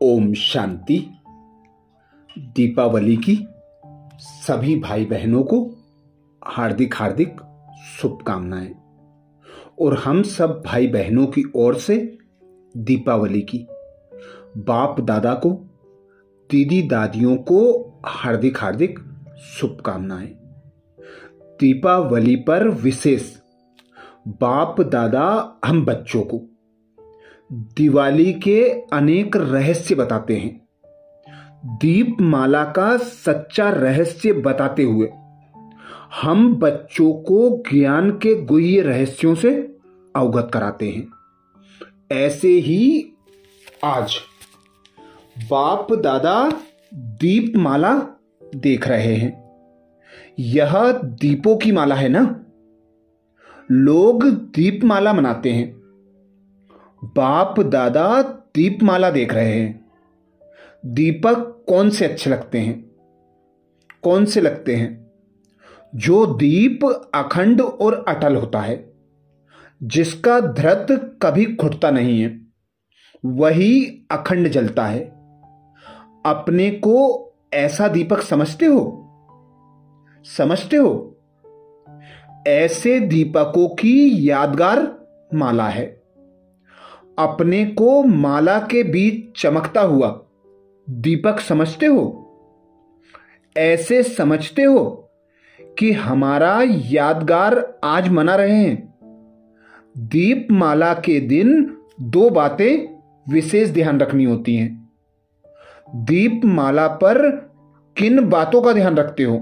ओम शांति। दीपावली की सभी भाई बहनों को हार्दिक हार्दिक शुभकामनाएं। और हम सब भाई बहनों की ओर से दीपावली की बाप दादा को, दीदी दादियों को हार्दिक हार्दिक शुभकामनाएं। दीपावली पर विशेष बाप दादा हम बच्चों को दिवाली के अनेक रहस्य बताते हैं। दीपमाला का सच्चा रहस्य बताते हुए हम बच्चों को ज्ञान के गुह्य रहस्यों से अवगत कराते हैं। ऐसे ही आज बाप दादा दीपमाला देख रहे हैं। यह दीपों की माला है ना। लोग दीपमाला मनाते हैं। बाप दादा दीपमाला देख रहे हैं। दीपक कौन से अच्छे लगते हैं? कौन से लगते हैं? जो दीप अखंड और अटल होता है, जिसका धृत कभी खुटता नहीं है, वही अखंड जलता है। अपने को ऐसा दीपक समझते हो? समझते हो? ऐसे दीपकों की यादगार माला है। अपने को माला के बीच चमकता हुआ दीपक समझते हो? ऐसे समझते हो कि हमारा यादगार आज मना रहे हैं। दीपमाला के दिन दो बातें विशेष ध्यान रखनी होती हैं। दीपमाला पर किन बातों का ध्यान रखते हो?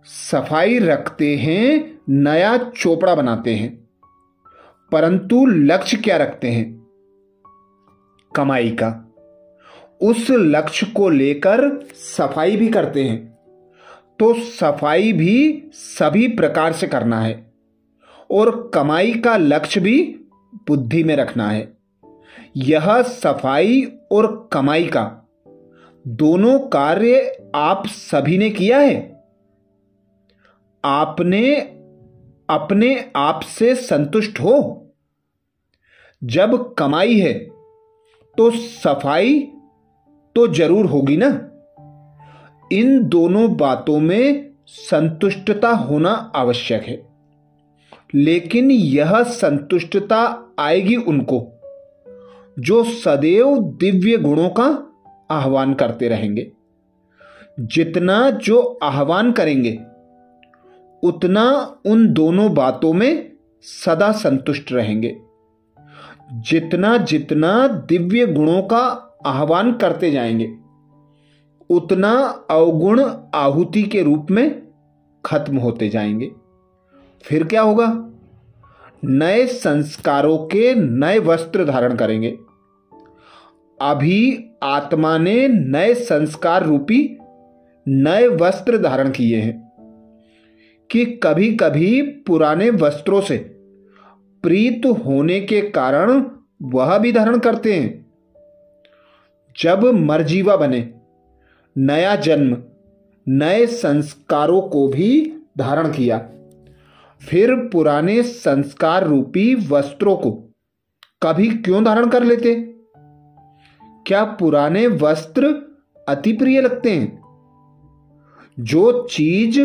सफाई रखते हैं, नया चोपड़ा बनाते हैं, परंतु लक्ष्य क्या रखते हैं? कमाई का। उस लक्ष्य को लेकर सफाई भी करते हैं, तो सफाई भी सभी प्रकार से करना है और कमाई का लक्ष्य भी बुद्धि में रखना है। यह सफाई और कमाई का दोनों कार्य आप सभी ने किया है। आपने अपने आप से संतुष्ट हो? जब कमाई है तो सफाई तो जरूर होगी ना। इन दोनों बातों में संतुष्टता होना आवश्यक है। लेकिन यह संतुष्टता आएगी उनको जो सदैव दिव्य गुणों का आह्वान करते रहेंगे। जितना जो आह्वान करेंगे, उतना उन दोनों बातों में सदा संतुष्ट रहेंगे। जितना जितना दिव्य गुणों का आह्वान करते जाएंगे, उतना अवगुण आहुति के रूप में खत्म होते जाएंगे। फिर क्या होगा? नए संस्कारों के नए वस्त्र धारण करेंगे। अभी आत्मा ने नए संस्कार रूपी नए वस्त्र धारण किए हैं कि कभी कभी पुराने वस्त्रों से प्रीत होने के कारण वह भी धारण करते हैं। जब मरजीवा बने, नया जन्म, नए संस्कारों को भी धारण किया, फिर पुराने संस्कार रूपी वस्त्रों को कभी क्यों धारण कर लेते? क्या पुराने वस्त्र अति प्रिय लगते हैं? जो चीज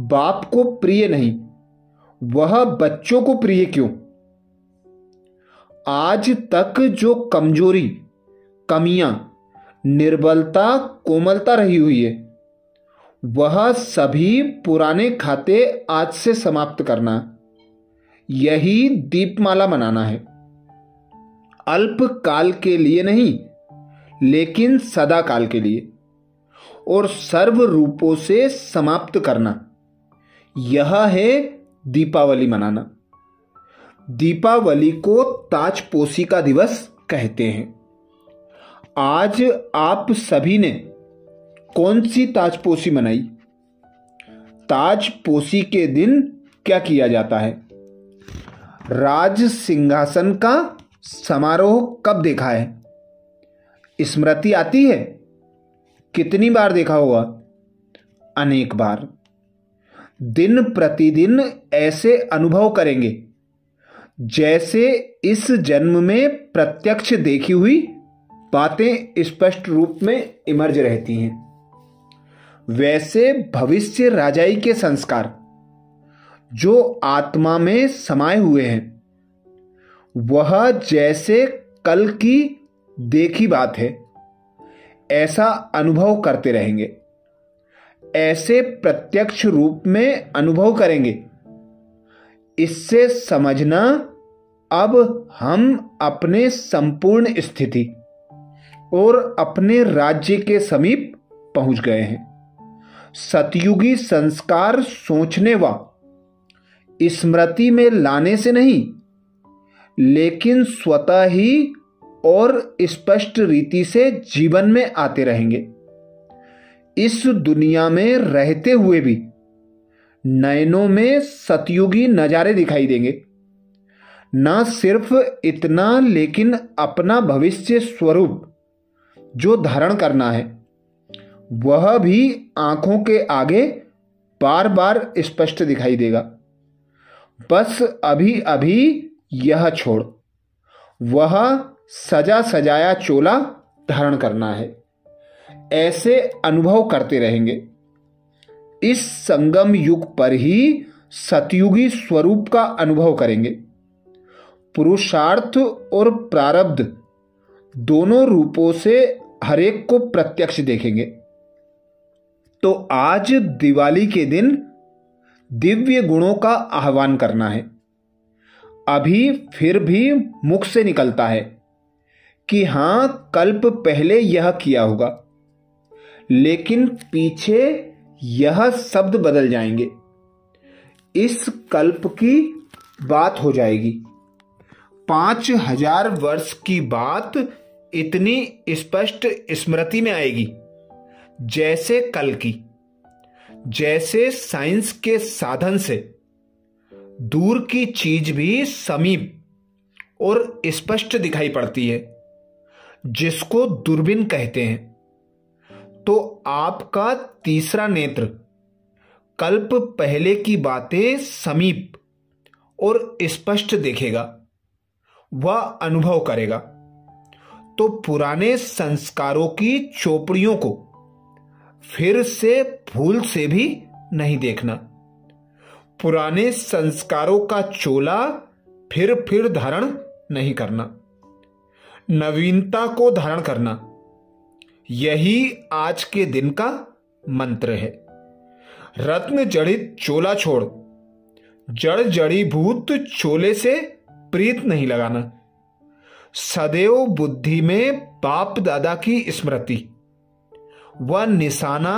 बाप को प्रिय नहीं, वह बच्चों को प्रिय क्यों? आज तक जो कमजोरी, कमियां, निर्बलता, कोमलता रही हुई है, वह सभी पुराने खाते आज से समाप्त करना। यही दीपमाला मनाना है। अल्प काल के लिए नहीं, लेकिन सदा काल के लिए, और सर्व रूपों से समाप्त करना। यह है दीपावली मनाना। दीपावली को ताजपोशी का दिवस कहते हैं। आज आप सभी ने कौन सी ताजपोशी मनाई? ताजपोशी के दिन क्या किया जाता है? राज सिंहासन का समारोह कब देखा है? स्मृति आती है? कितनी बार देखा होगा? अनेक बार। दिन प्रतिदिन ऐसे अनुभव करेंगे जैसे इस जन्म में प्रत्यक्ष देखी हुई बातें स्पष्ट रूप में इमर्ज रहती हैं। वैसे भविष्य राजाई के संस्कार जो आत्मा में समाये हुए हैं, वह जैसे कल की देखी बात है ऐसा अनुभव करते रहेंगे, ऐसे प्रत्यक्ष रूप में अनुभव करेंगे। इससे समझना अब हम अपने संपूर्ण स्थिति और अपने राज्य के समीप पहुंच गए हैं। सतयुगी संस्कार सोचने व स्मृति में लाने से नहीं, लेकिन स्वतः ही और स्पष्ट रीति से जीवन में आते रहेंगे। इस दुनिया में रहते हुए भी नयनों में सतयुगी नजारे दिखाई देंगे। न सिर्फ इतना, लेकिन अपना भविष्य स्वरूप जो धारण करना है वह भी आंखों के आगे बार बार स्पष्ट दिखाई देगा। बस अभी अभी यह छोड़ वह सजा सजाया चोला धारण करना है। ऐसे अनुभव करते रहेंगे। इस संगम युग पर ही सतयुगी स्वरूप का अनुभव करेंगे। पुरुषार्थ और प्रारब्ध दोनों रूपों से हरेक को प्रत्यक्ष देखेंगे। तो आज दिवाली के दिन दिव्य गुणों का आह्वान करना है। अभी फिर भी मुख से निकलता है कि हां, कल्प पहले यह किया होगा, लेकिन पीछे यह शब्द बदल जाएंगे। इस कल्प की बात हो जाएगी। 5000 वर्ष की बात इतनी स्पष्ट स्मृति में आएगी जैसे कल की। जैसे साइंस के साधन से दूर की चीज भी समीप और स्पष्ट दिखाई पड़ती है, जिसको दूरबीन कहते हैं। तो आपका तीसरा नेत्र कल्प पहले की बातें समीप और स्पष्ट देखेगा, वह अनुभव करेगा। तो पुराने संस्कारों की चोपड़ियों को फिर से भूल से भी नहीं देखना। पुराने संस्कारों का चोला फिर धारण नहीं करना, नवीनता को धारण करना। यही आज के दिन का मंत्र है। रत्न जड़ित चोला छोड़ जड़ जड़ीभूत चोले से प्रीत नहीं लगाना। सदैव बुद्धि में बाप दादा की स्मृति व निशाना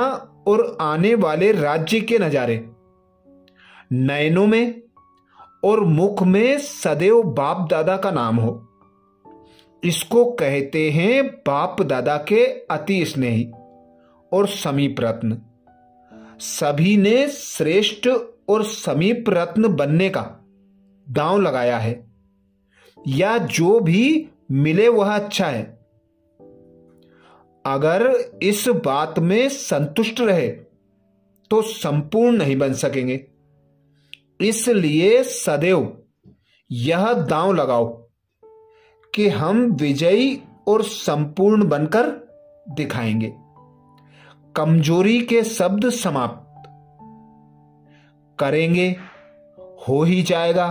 और आने वाले राज्य के नजारे, नयनों में और मुख में सदैव बाप दादा का नाम हो। इसको कहते हैं बाप दादा के अति स्नेही और समीप रत्न। सभी ने श्रेष्ठ और समीप रत्न बनने का दांव लगाया है, या जो भी मिले वह अच्छा है। अगर इस बात में संतुष्ट रहे तो संपूर्ण नहीं बन सकेंगे। इसलिए सदैव यह दांव लगाओ कि हम विजयी और संपूर्ण बनकर दिखाएंगे। कमजोरी के शब्द समाप्त करेंगे। हो ही जाएगा,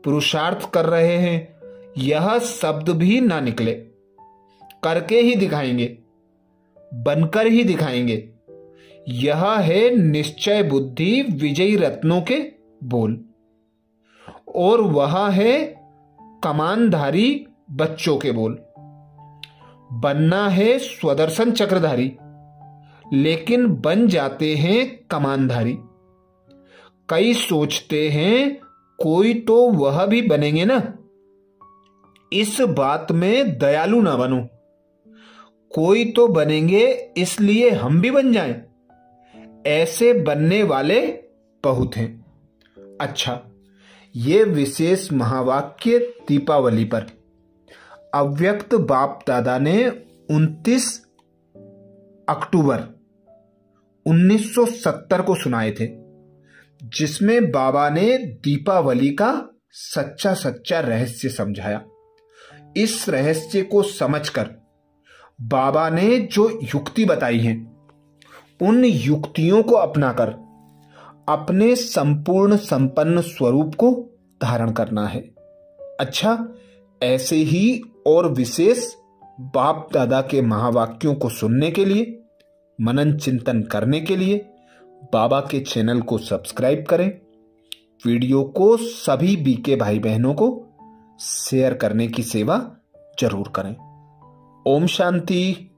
पुरुषार्थ कर रहे हैं, यह शब्द भी ना निकले। करके ही दिखाएंगे, बनकर ही दिखाएंगे। यह है निश्चय बुद्धि विजयी रत्नों के बोल। और वह है कमानधारी बच्चों के बोल। बनना है स्वदर्शन चक्रधारी, लेकिन बन जाते हैं कमानधारी। कई सोचते हैं कोई तो वह भी बनेंगे ना। इस बात में दयालु ना बनो। कोई तो बनेंगे इसलिए हम भी बन जाएं। ऐसे बनने वाले बहुत हैं। अच्छा, ये विशेष महावाक्य दीपावली पर अव्यक्त बाप दादा ने 29 अक्टूबर 1970 को सुनाए थे, जिसमें बाबा ने दीपावली का सच्चा रहस्य समझाया। इस रहस्य को समझकर बाबा ने जो युक्ति बताई है उन युक्तियों को अपनाकर अपने संपूर्ण संपन्न स्वरूप को धारण करना है। अच्छा, ऐसे ही और विशेष बाप दादा के महावाक्यों को सुनने के लिए, मनन चिंतन करने के लिए बाबा के चैनल को सब्सक्राइब करें। वीडियो को सभी बीके भाई बहनों को शेयर करने की सेवा जरूर करें। ओम शांति।